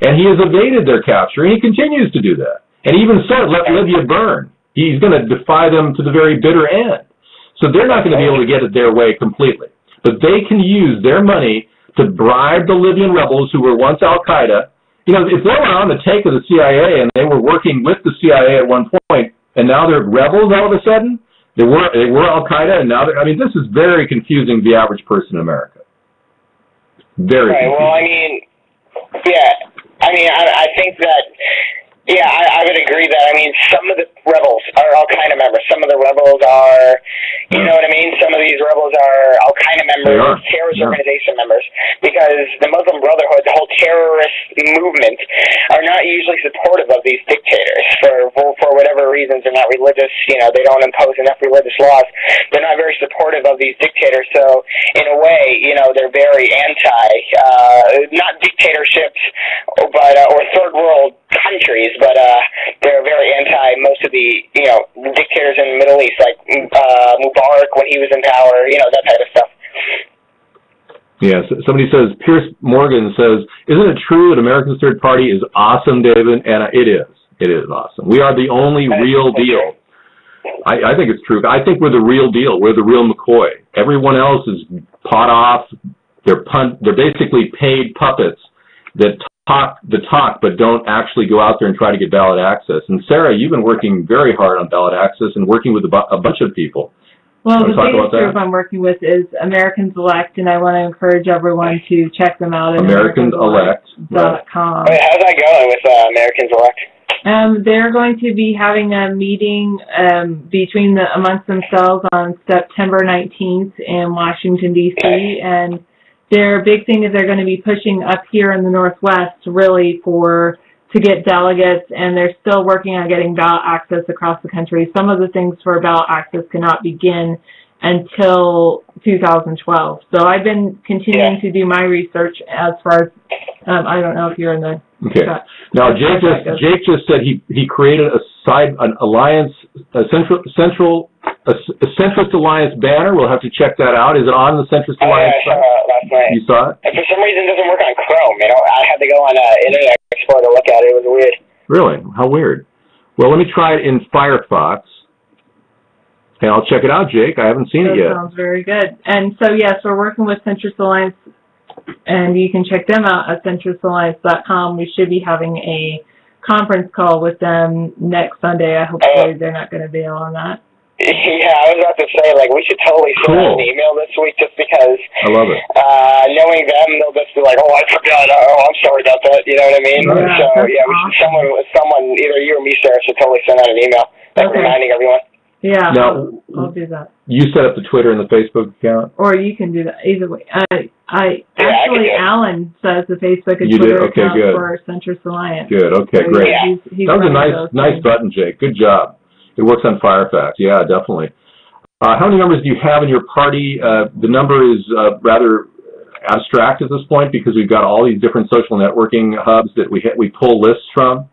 And he has evaded their capture, and he continues to do that. And he even said, let Libya burn. He's going to defy them to the very bitter end. So they're not going to be able to get it their way completely. But they can use their money to bribe the Libyan rebels who were once Al-Qaeda. You know, if they were on the take of the CIA and they were working with the CIA at one point, and now they're rebels all of a sudden, they were Al-Qaeda, and now they're, I mean, this is very confusing to the average person in America. Very confusing. Well, I mean, yeah. I mean, I think that, yeah, I would agree that, I mean, some of the rebels are Al-Qaeda members. Some of the rebels are, you know what I mean? Some of these rebels are Al-Qaeda members, terrorist organization members, because the Muslim Brotherhood, the whole terrorist movement, are not usually supportive of these dictators for whatever reasons. They're not religious, you know, they don't impose enough religious laws. They're not very supportive of these dictators, so in a way, you know, they're very not dictatorships, but or third world countries, but they're very anti most of the, you know, dictators in the Middle East, like Mubarak when he was in power, you know, that type of stuff. Yes, somebody says, Pierce Morgan says, isn't it true that America's Third Party is awesome, David? And it is. It is awesome. We are the only real deal. I think it's true. I think we're the real deal. We're the real McCoy. Everyone else is pot off. They're basically paid puppets that talk the talk but don't actually go out there and try to get ballot access. And Sarah, you've been working very hard on ballot access and working with a bunch of people. Well, the biggest group I'm working with is Americans Elect, and I want to encourage everyone to check them out at AmericansElect.com. Wait, how's that going with Americans Elect? They're going to be having a meeting amongst themselves on September 19th in Washington, D.C., and their big thing is they're going to be pushing up here in the Northwest really to get delegates, and they're still working on getting ballot access across the country. Some of the things for ballot access cannot begin until 2012. So I've been continuing to do my research as far as, I don't know if you're in the... Okay. Now, Jake just said he created an alliance, a centrist alliance banner. We'll have to check that out. Is it on the centrist alliance? Yeah, I saw it last night. You saw it? And for some reason, it doesn't work on Chrome. You know, I had to go on Internet Explorer to look at it. It was weird. Really? How weird. Well, let me try it in Firefox. And I'll check it out, Jake. I haven't seen it yet. Sounds very good. And so, yes, we're working with Centrist Alliance, and you can check them out at centristalliance.com. We should be having a conference call with them next Sunday. I hope they're not going to bail on that. Yeah, I was about to say, like, we should totally send out an email this week just because... I love it. Knowing them, they'll just be like, oh, I forgot. Oh, I'm sorry about that. You know what I mean? Yeah, so, yeah, we should, someone, either you or me, Sarah, should totally send out an email, reminding everyone. Yeah, now, I'll do that. You set up the Twitter and the Facebook account? Or you can do that. Either way. Actually, Alan says the Facebook and Twitter account for Centrist Alliance. Good, okay, great. Yeah. That was a nice button, Jake. Good job. It works on Firefox. Yeah, definitely. How many members do you have in your party? The number is rather abstract at this point because we've got all these different social networking hubs that we pull lists from.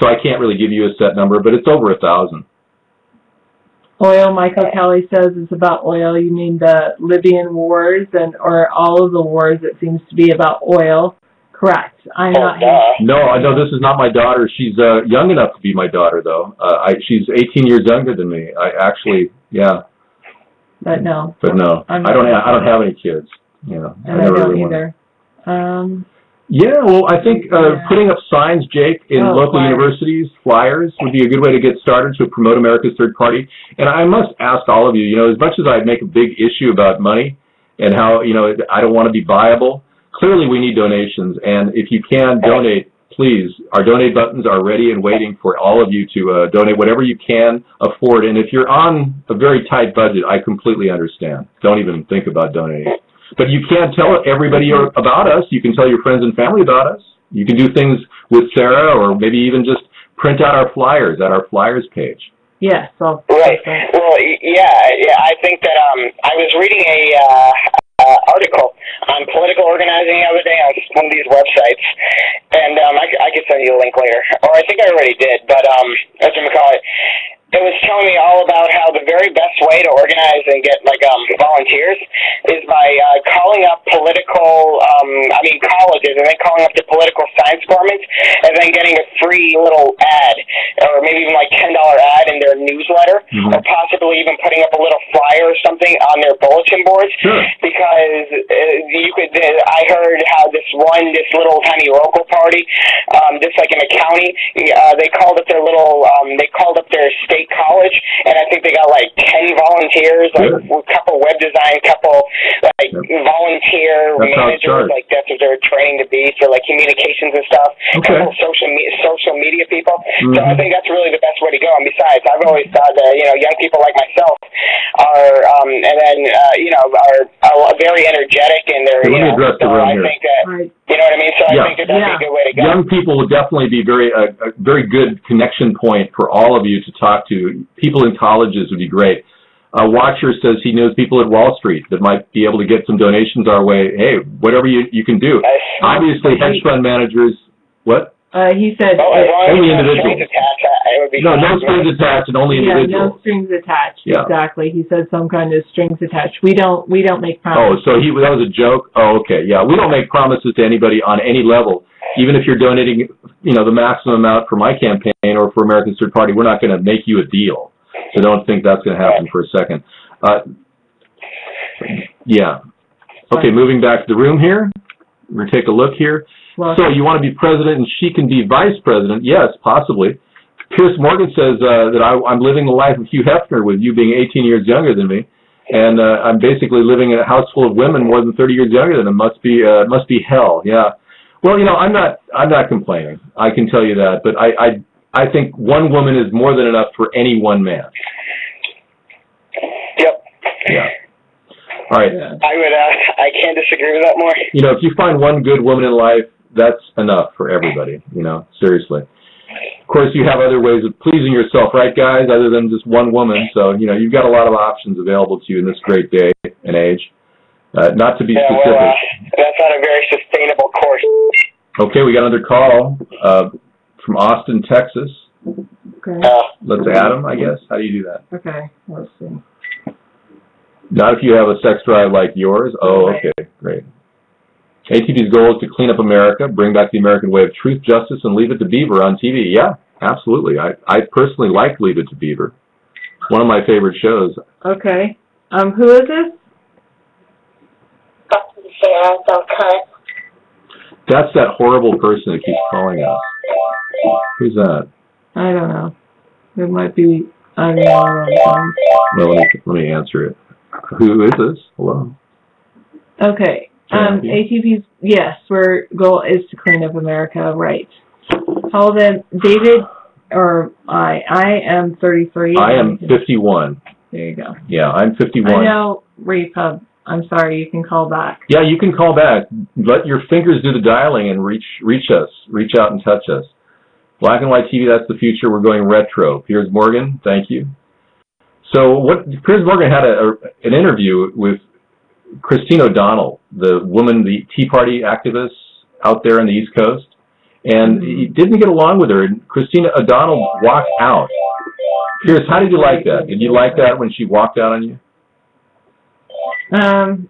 So I can't really give you a set number, but it's over 1,000. Oil, Michael Kelly says it's about oil. You mean the Libyan wars or all of the wars? It seems to be about oil. Correct. I'm not. No, this is not my daughter. She's young enough to be my daughter, though. She's 18 years younger than me. But no. I don't have any kids. You know. And I don't either. Yeah, well, I think putting up signs, Jake, in local universities, flyers, would be a good way to get started to promote America's Third Party. And I must ask all of you, you know, as much as I make a big issue about money and how, you know, I don't want to be viable, clearly we need donations. And if you can donate, please, our donate buttons are ready and waiting for all of you to donate whatever you can afford. And if you're on a very tight budget, I completely understand. Don't even think about donating. But you can't tell everybody about us. You can tell your friends and family about us. You can do things with Sarah or maybe even just print out our flyers at our flyers page. Yes. Right. Well, yeah. I think that I was reading a article on political organizing the other day on one of these websites, and I could send you a link later. Or I think I already did, but as you call it, it was telling me all about how the very best way to organize and get volunteers is by calling up colleges, and then calling up the political science departments, and then getting a free little ad, or maybe even $10 ad in their newsletter, or possibly even putting up a little flyer or something on their bulletin boards. Sure. Because you could. I heard how this little tiny local party, just like in a county, they called up their their state college, and I think they got 10 volunteers, a couple web design, couple volunteer managers, that's what they're training to be for communications and stuff. Okay. Couple social media people. So I think that's really the best way to go. And besides, I've always thought that young people like myself are very energetic, and they're I think that you know what I mean. So I think that'd be a good way to go. Young people would definitely be a very good connection point for all of you to talk to. People in colleges would be great. Watcher says he knows people at Wall Street that might be able to get some donations our way. Hey, whatever you can do. Obviously, hedge fund managers. What? He said only individuals. No strings attached, and only individuals. No strings attached. Yeah. Exactly. He said some kind of strings attached. We don't make promises. Oh, so that was a joke. Oh, okay. Yeah, we don't make promises to anybody on any level. Even if you're donating, the maximum amount for my campaign or for America's Third Party, we're not going to make you a deal. So don't think that's going to happen for a second. Yeah. Okay, moving back to the room here. We're going to take a look here. Well, so you want to be president and she can be vice president? Yes, possibly. Pierce Morgan says that I'm living the life of Hugh Hefner with you being 18 years younger than me. And I'm basically living in a house full of women more than 30 years younger than them. Must be hell. Yeah. Well, I'm not complaining. I can tell you that, but I think one woman is more than enough for any one man. Yep. Yeah. All right. I can't disagree with that more. If you find one good woman in life, that's enough for everybody. Seriously. Of course, you have other ways of pleasing yourself, right, guys? Other than just one woman. So you've got a lot of options available to you in this great day and age. Not to be specific. Well, that's not a very sustainable course. Okay, we got another call from Austin, Texas. Okay. Let's add him, I guess. How do you do that? Okay, let's see. Not if you have a sex drive like yours. Oh, okay, great. ATV's goal is to clean up America, bring back the American way of truth, justice, and Leave It to Beaver on TV. Yeah, absolutely. I personally like Leave It to Beaver. One of my favorite shows. Okay. Who is this? That's that horrible person that keeps calling us. Who's that? I don't know. It might be unknown. Well, let me answer it. Who is this? Hello. Okay. ATV's, yes, our goal is to clean up America, right. Call them David, or I am 33. I am 51. There you go. Yeah, I'm 51. I know, Repub. I'm sorry, you can call back. Yeah, you can call back. Let your fingers do the dialing and reach us. Reach out and touch us. Black and White TV, that's the future. We're going retro. Piers Morgan, thank you. So Piers Morgan had an interview with Christine O'Donnell, the woman, the Tea Party activist out there on the East Coast, and he didn't get along with her, and Christine O'Donnell walked out. Piers, how did you like that? Did you like that when she walked out on you?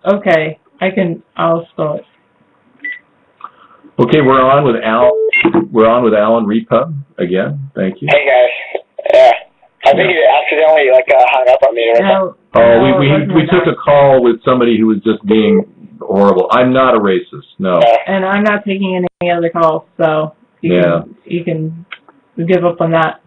Okay. I'll spell it. Okay, we're on with Alan Repub again. Thank you. Hey guys. Yeah. I think you accidentally hung up on me. No, we took a call with somebody who was just being horrible. I'm not a racist, no. And I'm not taking any other calls, so you can give up on that.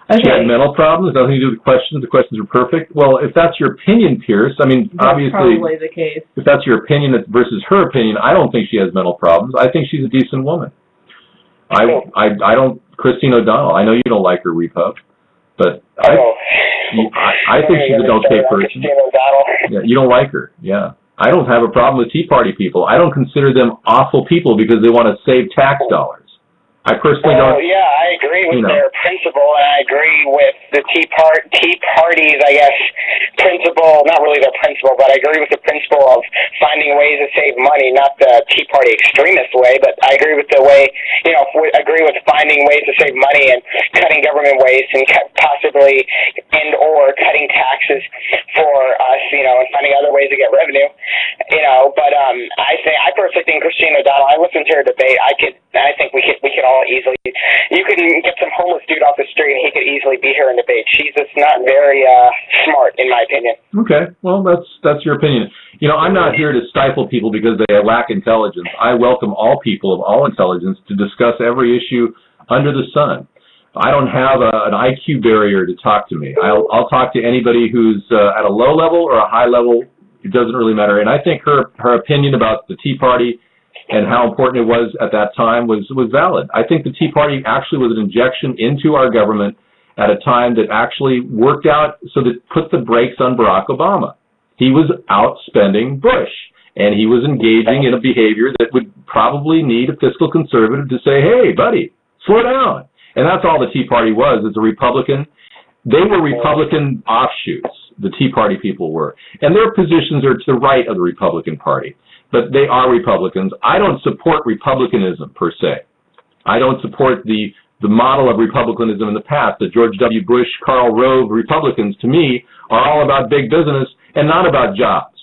Okay. She had mental problems, nothing to do with the questions. The questions are perfect. Well, if that's your opinion, Pierce, I mean, that's obviously, probably the case. If that's your opinion versus her opinion, I don't think she has mental problems. I think she's a decent woman. I don't, Christine O'Donnell, I know you don't like her, Repub, but I think she's an okay person. Yeah, you don't like her, yeah. I don't have a problem with Tea Party people. I don't consider them awful people because they want to save tax dollars. I personally don't. Yeah, I agree with their principle, and I agree with the Tea Party's, I guess, principle, not really their principle, but I agree with the principle of finding ways to save money, not the Tea Party extremist way, but I agree with the way, agree with finding ways to save money and cutting government waste and possibly or cutting taxes for us, and finding other ways to get revenue, but I personally think Christine O'Donnell, I listened to her debate, I think we could all easily, you can get some homeless dude off the street and he could easily beat her in debate. She's just not very smart, in my opinion. Okay, well, that's your opinion. I'm not here to stifle people because they lack intelligence. I welcome all people of all intelligence to discuss every issue under the sun. I don't have an IQ barrier to talk to me. I'll talk to anybody who's at a low level or a high level. It doesn't really matter. And I think her opinion about the Tea Party and how important it was at that time was valid. I think the Tea Party actually was an injection into our government at a time that actually worked out so that put the brakes on Barack Obama. He was outspending Bush, and he was engaging in a behavior that would probably need a fiscal conservative to say, hey, buddy, slow down. And that's all the Tea Party was, as a Republican. They were Republican offshoots, the Tea Party people were. And their positions are to the right of the Republican Party. But they are Republicans. I don't support republicanism, per se. I don't support the model of republicanism in the past. The George W. Bush, Karl Rove Republicans, to me, are all about big business and not about jobs.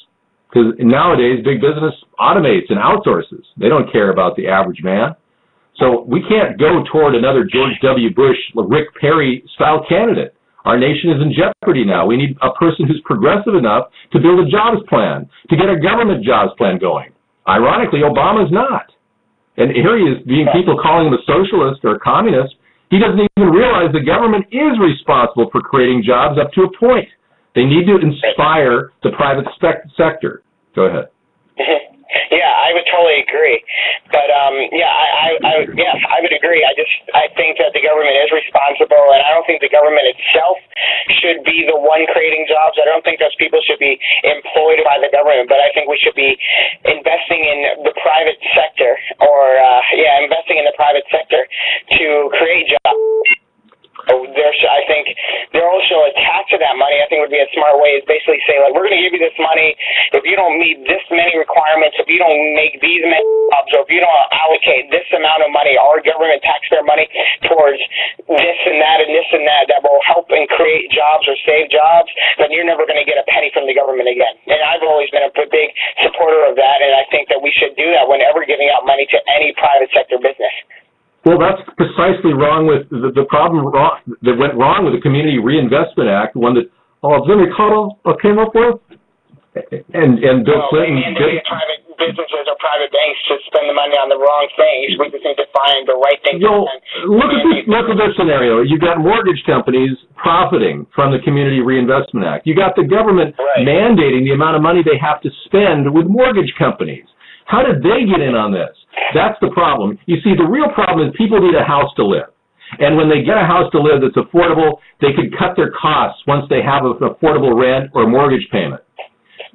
Because nowadays, big business automates and outsources. They don't care about the average man. So we can't go toward another George W. Bush, Rick Perry-style candidate. Our nation is in jeopardy now. We need a person who's progressive enough to build a jobs plan, to get a government jobs plan going. Ironically, Obama's not. And here he is, people calling him a socialist or a communist. He doesn't even realize the government is responsible for creating jobs up to a point. They need to inspire the private sector. Go ahead. Yeah, I would totally agree. But I would agree. I think that the government is responsible, and I don't think the government itself should be the one creating jobs. I don't think those people should be employed by the government, but I think we should be investing in the private sector, investing in the private sector to create jobs. I think there also a tax of that money, I think would be a smart way, is basically say, like, we're going to give you this money if you don't meet this many requirements, if you don't make these many jobs, or if you don't allocate this amount of money, our government taxpayer money, towards this and that will help and create jobs or save jobs, then you're never going to get a penny from the government again. And I've always been a big supporter of that, and I think that we should do that whenever giving out money to any private sector business. Well, that's precisely wrong with the problem that went wrong with the Community Reinvestment Act, the one that Jimmy Carter came up with, and Bill Clinton. Private businesses or private banks to spend the money on the wrong things. We just need to find the right thing. Look at this scenario. You got mortgage companies profiting from the Community Reinvestment Act. You got the government mandating the amount of money they have to spend with mortgage companies. How did they get in on this? That's the problem. You see, the real problem is people need a house to live. And when they get a house to live that's affordable, they could cut their costs once they have an affordable rent or mortgage payment.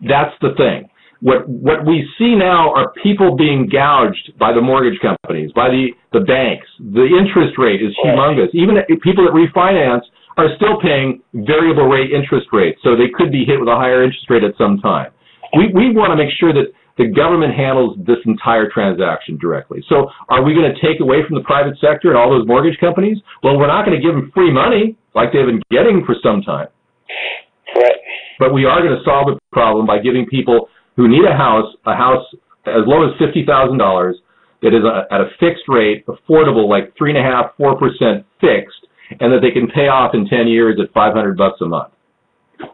That's the thing. What we see now are people being gouged by the mortgage companies, by the banks. The interest rate is humongous. Even people that refinance are still paying variable rate interest rates, so they could be hit with a higher interest rate at some time. We want to make sure that the government handles this entire transaction directly. So are we going to take away from the private sector and all those mortgage companies? Well, we're not going to give them free money like they've been getting for some time. Right. But we are going to solve the problem by giving people who need a house as low as $50,000 that is at a fixed rate, affordable, like 3.5%, 4% fixed, and that they can pay off in 10 years at $500 a month.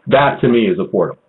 That, to me, is affordable.